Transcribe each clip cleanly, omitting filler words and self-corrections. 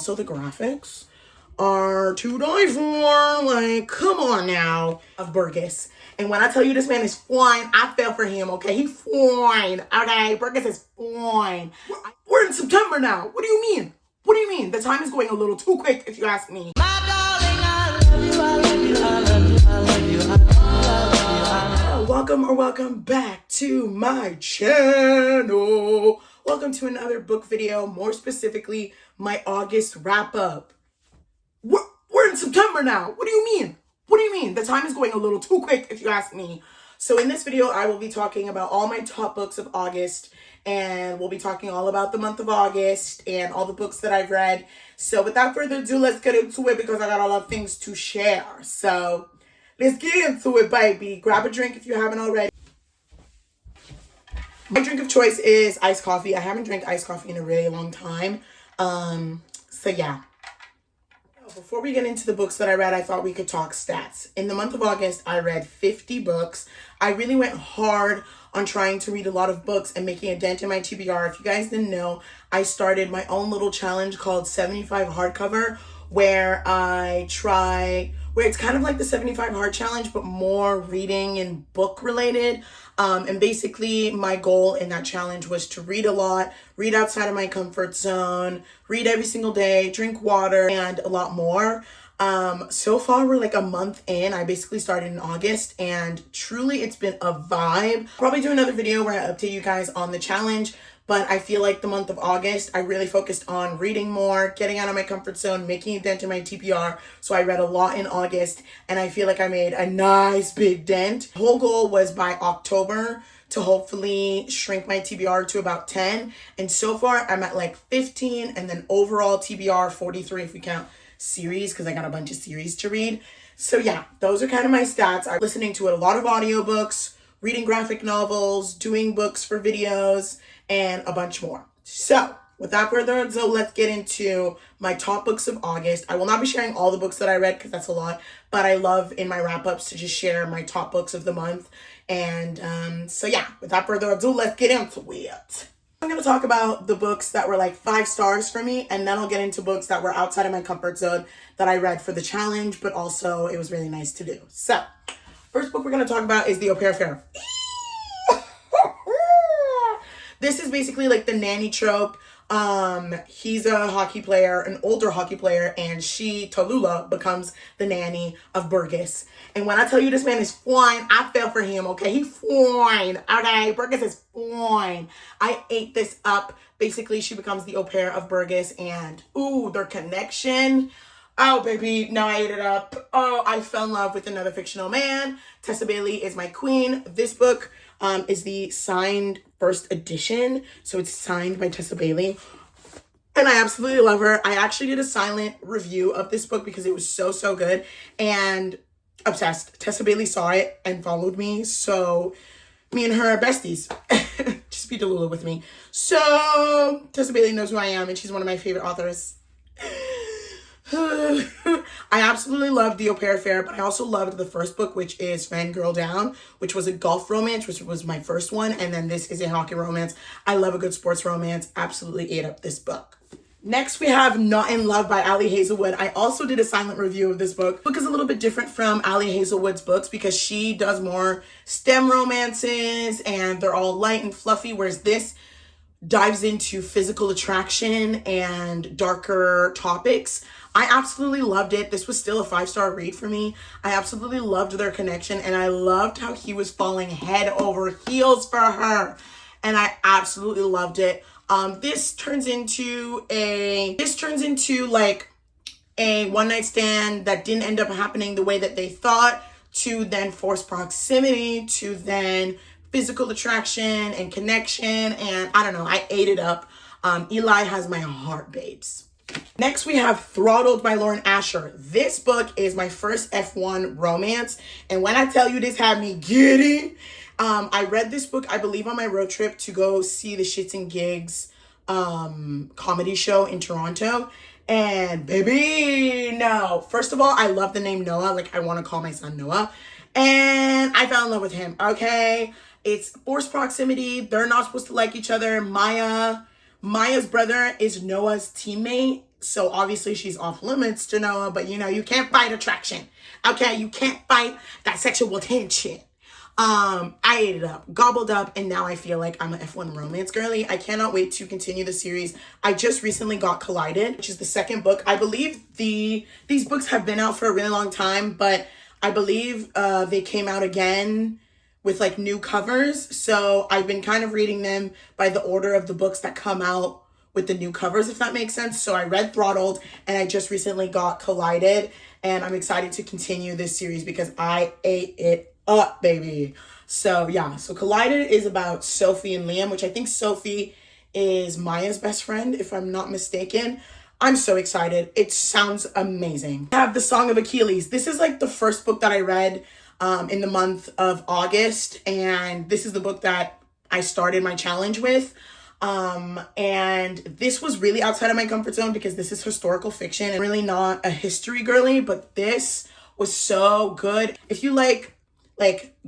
So the graphics are to die for. Like, come on now. Of Burgess. And when I tell you this man is fine, I fell for him, okay? He's fine, okay? Burgess is fine. We're in September now. What do you mean? What do you mean? The time is going a little too quick, if you ask me. My darling, I love you, I love you, I love you, I love you, I love you, I love you. Welcome back to my channel. Welcome to another book video, more specifically, my August wrap-up. We're in September now. What do you mean? What do you mean? The time is going a little too quick, if you ask me. So in this video, I will be talking about all my top books of August, and we'll be talking all about the month of August and all the books that I've read. So without further ado, let's get into it because I got a lot of things to share. So let's get into it, baby. Grab a drink if you haven't already. My drink of choice is iced coffee. I haven't drank iced coffee in a really long time. So yeah. Before we get into the books that I read, I thought we could talk stats. In the month of August, I read 50 books. I really went hard on trying to read a lot of books and making a dent in my TBR. If you guys didn't know, I started my own little challenge called 75 Hardcover, where it's kind of like the 75 Hard Challenge, but more reading and book related. And basically my goal in that challenge was to read a lot, read outside of my comfort zone, read every single day, drink water, and a lot more. So far we're like a month in. I basically started in August and truly it's been a vibe. Probably do another video where I update you guys on the challenge. But I feel like the month of August, I really focused on reading more, getting out of my comfort zone, making a dent in my TPR. So I read a lot in August, and I feel like I made a nice big dent. The whole goal was by October to hopefully shrink my TBR to about 10. And so far, I'm at like 15, and then overall TBR 43 if we count series, because I got a bunch of series to read. So yeah, those are kind of my stats. I'm listening to a lot of audiobooks, reading graphic novels, doing books for videos, and a bunch more. So without further ado, let's get into my top books of August. I will not be sharing all the books that I read because that's a lot, but I love in my wrap-ups to just share my top books of the month. And so yeah, without further ado, let's get into it. I'm going to talk about the books that were like 5 stars for me, and then I'll get into books that were outside of my comfort zone that I read for the challenge, but also it was really nice to do. So first book we're going to talk about is The Au Pair Affair. This is basically like the nanny trope. He's a hockey player, an older hockey player, and she, Tallulah, becomes the nanny of Burgess. And when I tell you this man is fine, I fell for him, okay? He's fine, okay? Burgess is fine. I ate this up. Basically, she becomes the au pair of Burgess, and ooh, their connection. Oh, baby, no, I ate it up. Oh, I fell in love with another fictional man. Tessa Bailey is my queen. This book is the signed first edition. So it's signed by Tessa Bailey. And I absolutely love her. I actually did a silent review of this book because it was so, so good. And obsessed. Tessa Bailey saw it and followed me. So me and her are besties. Just be Tallulah with me. So Tessa Bailey knows who I am and she's one of my favorite authors. I absolutely loved The Au Pair Affair, but I also loved the first book, which is Fangirl Down, which was a golf romance, which was my first one. And then this is a hockey romance. I love a good sports romance. Absolutely ate up this book. Next, we have Not in Love by Ali Hazelwood. I also did a silent review of this book. The book is a little bit different from Ali Hazelwood's books because she does more STEM romances and they're all light and fluffy, whereas this dives into physical attraction and darker topics. I absolutely loved it. This was still a 5-star read for me. I absolutely loved their connection and I loved how he was falling head over heels for her. And I absolutely loved it. This turns into like a one-night stand that didn't end up happening the way that they thought, to then forced proximity, to then physical attraction and connection, and I don't know, I ate it up. Eli has my heart, babes. Next, we have Throttled by Lauren Asher. This book is my first F1 romance, and when I tell you this had me giddy, I read this book, I believe, on my road trip to go see the Shits and Gigs comedy show in Toronto, and baby, no. First of all, I love the name Noah, like I want to call my son Noah, and I fell in love with him, okay? It's forced proximity. They're not supposed to like each other. Maya's brother is Noah's teammate. So obviously she's off limits to Noah, but you know, you can't fight attraction. Okay, you can't fight that sexual tension. I ate it up, gobbled up, and now I feel like I'm an F1 romance girly. I cannot wait to continue the series. I just recently got Collided, which is the second book. I believe these books have been out for a really long time, but I believe they came out again with like new covers. So I've been kind of reading them by the order of the books that come out with the new covers, if that makes sense. So I read Throttled, and I just recently got Collided, and I'm excited to continue this series because I ate it up, baby. So yeah, so Collided is about Sophie and Liam, which I think Sophie is Maya's best friend, if I'm not mistaken. I'm so excited. It sounds amazing. I have The Song of Achilles. This is like the first book that I read in the month of August, and this is the book that I started my challenge with. And this was really outside of my comfort zone because this is historical fiction and really not a history girly, but this was so good. If you like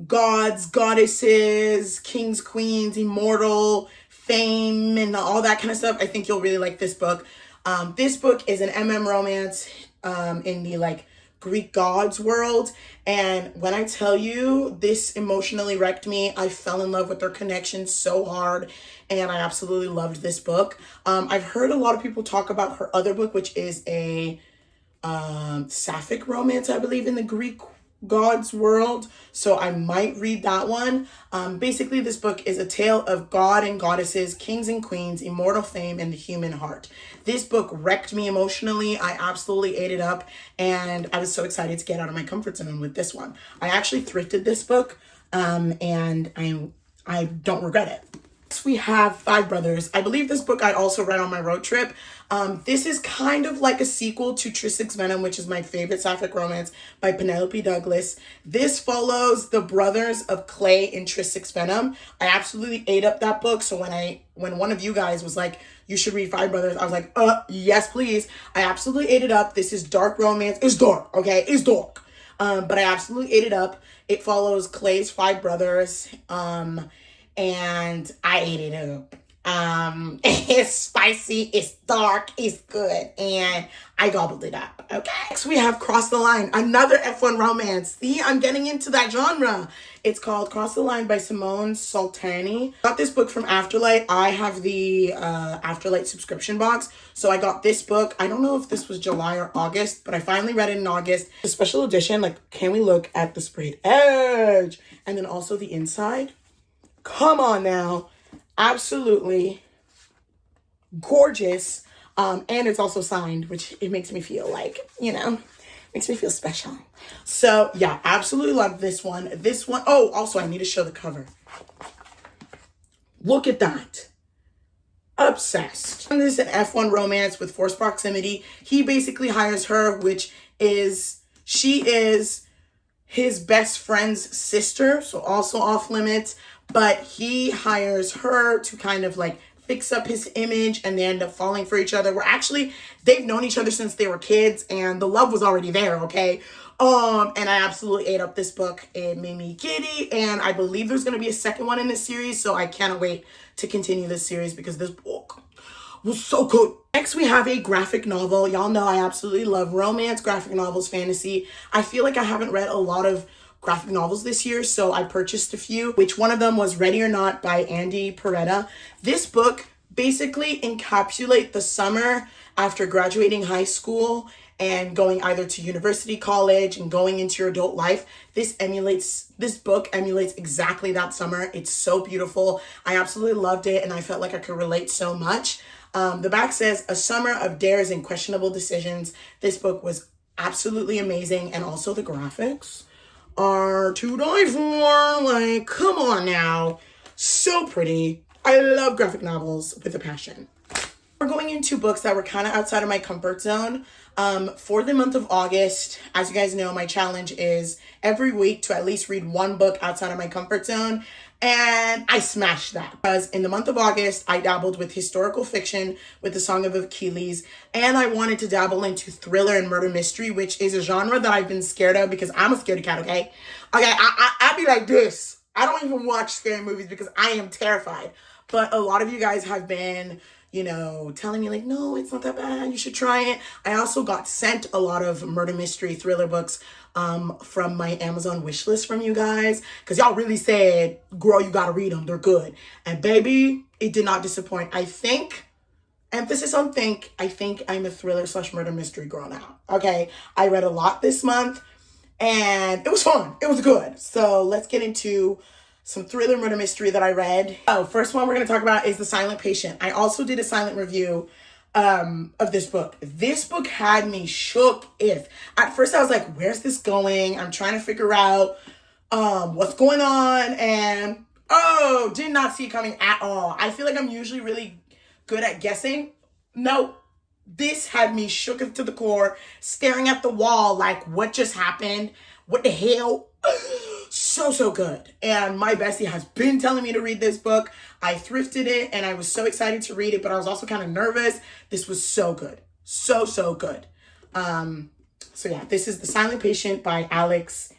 gods, goddesses, kings, queens, immortal, fame, and all that kind of stuff, I think you'll really like this book. This book is an romance in the like Greek gods world, and when I tell you this emotionally wrecked me, I fell in love with their connection so hard, and I absolutely loved this book. I've heard a lot of people talk about her other book, which is a sapphic romance, I believe, in the Greek gods world, so I might read that one. Basically, this book is a tale of god and goddesses, kings and queens, immortal fame, and the human heart. This book wrecked me emotionally. I absolutely ate it up, and I was so excited to get out of my comfort zone with this one. I actually thrifted this book, and I don't regret it. Next, we have Five Brothers. I believe this book I also read on my road trip. This is kind of like a sequel to Trisix Venom, which is my favorite sapphic romance by Penelope Douglas. This follows the brothers of Clay and Trisix Venom. I absolutely ate up that book. So when one of you guys was like, you should read Five Brothers, I was like, yes, please. I absolutely ate it up. This is dark romance. It's dark, okay? It's dark. But I absolutely ate it up. It follows Clay's five brothers. And I ate it up. It's spicy, it's dark, it's good, and I gobbled it up. Okay. Next we have Cross the Line, another F1 romance. See, I'm getting into that genre. It's called Cross the Line by Simone Sultani. Got this book from Afterlight. I have the Afterlight subscription box, so I got this book. I don't know if this was July or August, but I finally read it in August. The special edition, like, can we look at the sprayed edge? And then also the inside. Come on now. Absolutely gorgeous. And it's also signed, which it makes me feel like, you know, makes me feel special. So yeah, absolutely love this one. This one, oh, also I need to show the cover. Look at that. Obsessed. And this is an F1 romance with forced proximity. He basically hires her, she is his best friend's sister, so also off limits. But he hires her to kind of like fix up his image, and they end up falling for each other. They've known each other since they were kids, and the love was already there, okay? And I absolutely ate up this book. It made me giddy, and I believe there's going to be a second one in this series, so I cannot wait to continue this series because this book was so good. Next, we have a graphic novel. Y'all know I absolutely love romance, graphic novels, fantasy. I feel like I haven't read a lot of graphic novels this year, so I purchased a few, which one of them was Ready or Not by Andy Peretta. This book basically encapsulates the summer after graduating high school and going either to university, college, and going into your adult life. This book emulates exactly that summer. It's so beautiful. I absolutely loved it, and I felt like I could relate so much. The back says, a summer of dares and questionable decisions. This book was absolutely amazing, and also the graphics are to die for. Like, come on now. So pretty. I love graphic novels with a passion. We're going into books that were kind of outside of my comfort zone. For the month of August, as you guys know, my challenge is every week to at least read one book outside of my comfort zone. And I smashed that because in the month of August, I dabbled with historical fiction with The Song of Achilles, and I wanted to dabble into thriller and murder mystery, which is a genre that I've been scared of because I'm a scaredy cat, okay? Okay, I be like this. I don't even watch scary movies because I am terrified. But a lot of you guys have been you know, telling me like, no, it's not that bad, you should try it. I also got sent a lot of murder mystery thriller books from my Amazon wish list from you guys, because y'all really said, girl, you gotta read them, they're good. And baby, it did not disappoint. I think, emphasis on think, I think I'm a thriller / murder mystery girl now. Okay, I read a lot this month and it was fun, it was good. So let's get into some thriller murder mystery that I read. Oh, first one we're going to talk about is The Silent Patient. I also did a silent review of this book. This book had me shook if. At first I was like, where's this going? I'm trying to figure out what's going on, and did not see it coming at all. I feel like I'm usually really good at guessing. No, this had me shook to the core, staring at the wall like, what just happened? What the hell? So good. And my bestie has been telling me to read this book. I thrifted it and I was so excited to read it, but I was also kind of nervous. This was so good. So good. So yeah, this is The Silent Patient by Alex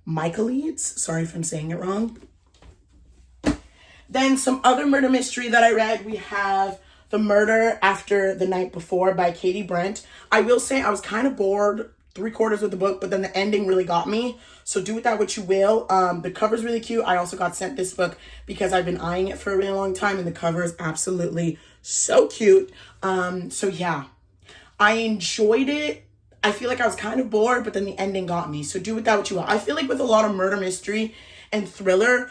Michaelides. Sorry if I'm saying it wrong. Then some other murder mystery that I read, we have The Murder After the Night Before by Katie Brent. I will say I was kind of bored 3/4 of the book, but then the ending really got me. So do with that what you will. The cover's really cute. I also got sent this book because I've been eyeing it for a really long time, and the cover is absolutely so cute. So yeah, I enjoyed it. I feel like I was kind of bored, but then the ending got me. So do with that what you will. I feel like with a lot of murder mystery and thriller,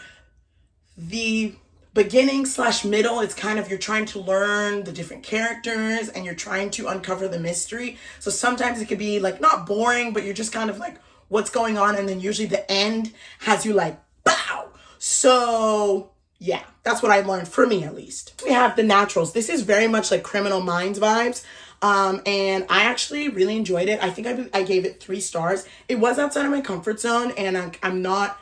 the beginning / middle, it's kind of, you're trying to learn the different characters and you're trying to uncover the mystery. So sometimes it could be like not boring, but you're just kind of like, what's going on? And then usually the end has you like, bow. So yeah, that's what I learned, for me at least. We have The Naturals. This is very much like Criminal Minds vibes. And I actually really enjoyed it. I think I gave it 3 stars. It was outside of my comfort zone, and I'm not,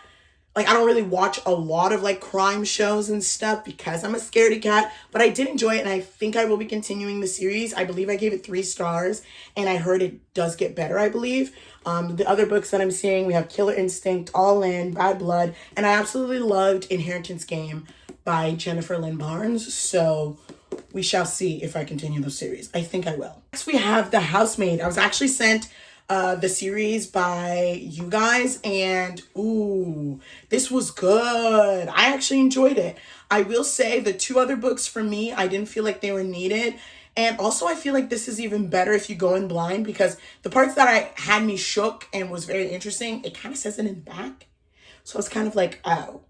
like, I don't really watch a lot of like crime shows and stuff because I'm a scaredy cat, but I did enjoy it, and I think I will be continuing the series. I believe I gave it 3 stars, and I heard it does get better, I believe. The other books that I'm seeing, we have Killer Instinct, All In, Bad Blood, and I absolutely loved Inheritance Game by Jennifer Lynn Barnes. So we shall see if I continue the series. I think I will. Next we have The Housemaid. I was actually sent the series by you guys, and ooh, this was good. I actually enjoyed it. I will say the 2 other books for me, I didn't feel like they were needed. And also I feel like this is even better if you go in blind, because the parts that I had me shook and was very interesting, it kind of says it in the back. So it's kind of like, oh.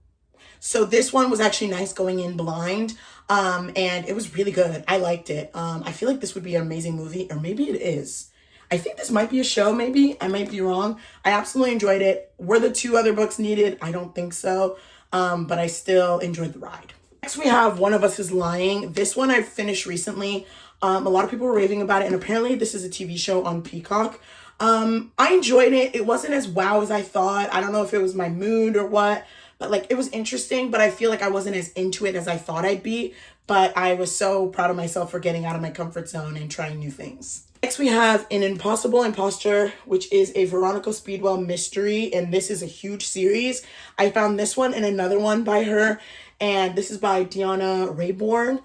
So this one was actually nice going in blind. And it was really good. I liked it. I feel like this would be an amazing movie, or maybe it is. I think this might be a show, maybe. I might be wrong. I absolutely enjoyed it. Were the 2 other books needed? I don't think so. But I still enjoyed the ride. Next we have One of Us is Lying. This one I finished recently. A lot of people were raving about it, and apparently this is a TV show on Peacock. I enjoyed it. It wasn't as wow as I thought. I don't know if it was my mood or what, but like, it was interesting, but I feel like I wasn't as into it as I thought I'd be. But I was so proud of myself for getting out of my comfort zone and trying new things. Next we have An Impossible Imposter, which is a Veronica Speedwell mystery, and this is a huge series. I found this one and another one by her, and this is by Deanna Rayborn.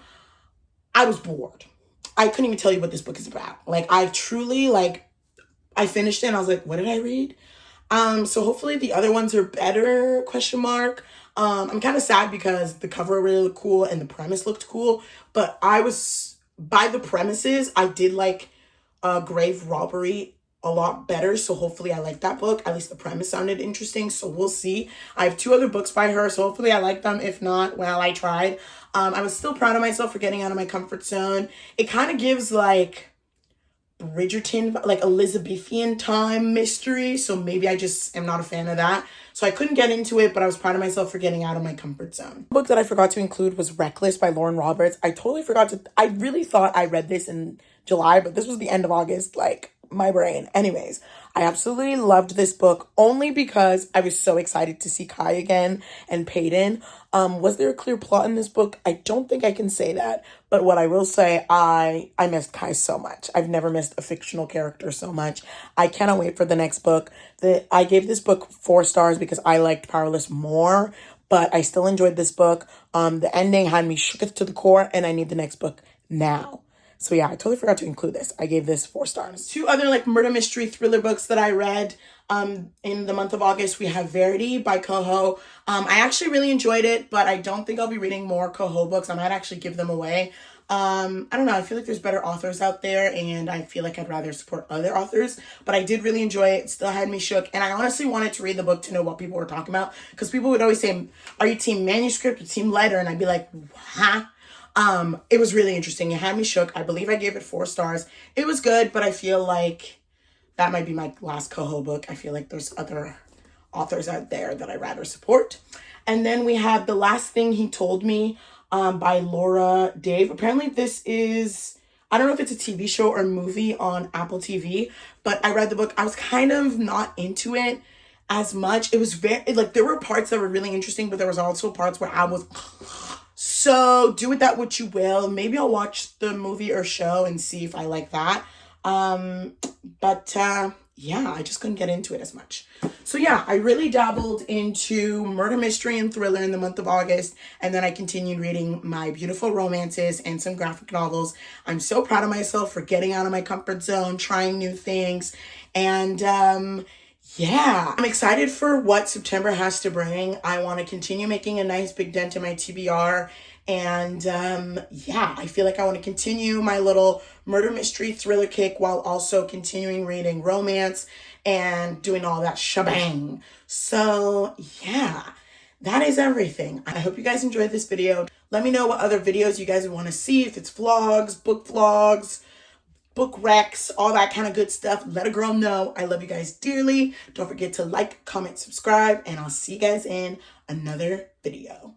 I was bored. I couldn't even tell you what this book is about. Like, I truly, like, I finished it and I was like, what did I read? So hopefully the other ones are better, question mark. I'm kind of sad because the cover really looked cool and the premise looked cool, but I was, by the premises, I did like Grave Robbery a lot better. So hopefully I like that book. At least the premise sounded interesting. So we'll see. I have 2 other books by her, so hopefully I like them. If not, well, I tried. I was still proud of myself for getting out of my comfort zone. It kind of gives like Bridgerton, like Elizabethan time mystery. So maybe I just am not a fan of that. So I couldn't get into it, but I was proud of myself for getting out of my comfort zone. The book that I forgot to include was Reckless by Lauren Roberts. I totally forgot to, I really thought I read this in July, but this was the end of August, like my brain. Anyways, I absolutely loved this book only because I was so excited to see Kai again and Peyton. Was there a clear plot in this book? I don't think I can say that, but what I will say, I missed Kai so much. I've never missed a fictional character so much. I cannot wait for the next book. I gave this book 4 stars because I liked Powerless more, but I still enjoyed this book. The ending had me shook to the core, and I need the next book now. So yeah, I totally forgot to include this. I gave this 4 stars. 2 other like murder mystery thriller books that I read in the month of August. We have Verity by Coho. I actually really enjoyed it, but I don't think I'll be reading more Coho books. I might actually give them away. I don't know. I feel like there's better authors out there, and I feel like I'd rather support other authors, but I did really enjoy it. It still had me shook, and I honestly wanted to read the book to know what people were talking about, because people would always say, are you team manuscript or team letter? And I'd be like, huh? It was really interesting. It had me shook. I believe I gave it 4 stars. It was good, but I feel like that might be my last Coho book. I feel like there's other authors out there that I'd rather support. And then we have The Last Thing He Told Me by Laura Dave. Apparently this is, I don't know if it's a TV show or movie on Apple TV, but I read the book. I was kind of not into it as much. It was very, like, there were parts that were really interesting, but there was also parts where I was... So do with that what you will. Maybe I'll watch the movie or show and see if I like that. Yeah, I just couldn't get into it as much. So yeah, I really dabbled into murder mystery and thriller in the month of August. And then I continued reading my beautiful romances and some graphic novels. I'm so proud of myself for getting out of my comfort zone, trying new things. And yeah, I'm excited for what September has to bring. I want to continue making a nice big dent in my TBR. And yeah, I feel like I want to continue my little murder mystery thriller kick while also continuing reading romance and doing all that shebang. So yeah, that is everything. I hope you guys enjoyed this video. Let me know what other videos you guys would want to see. If it's vlogs, book recs, all that kind of good stuff. Let a girl know. I love you guys dearly. Don't forget to like, comment, subscribe, and I'll see you guys in another video.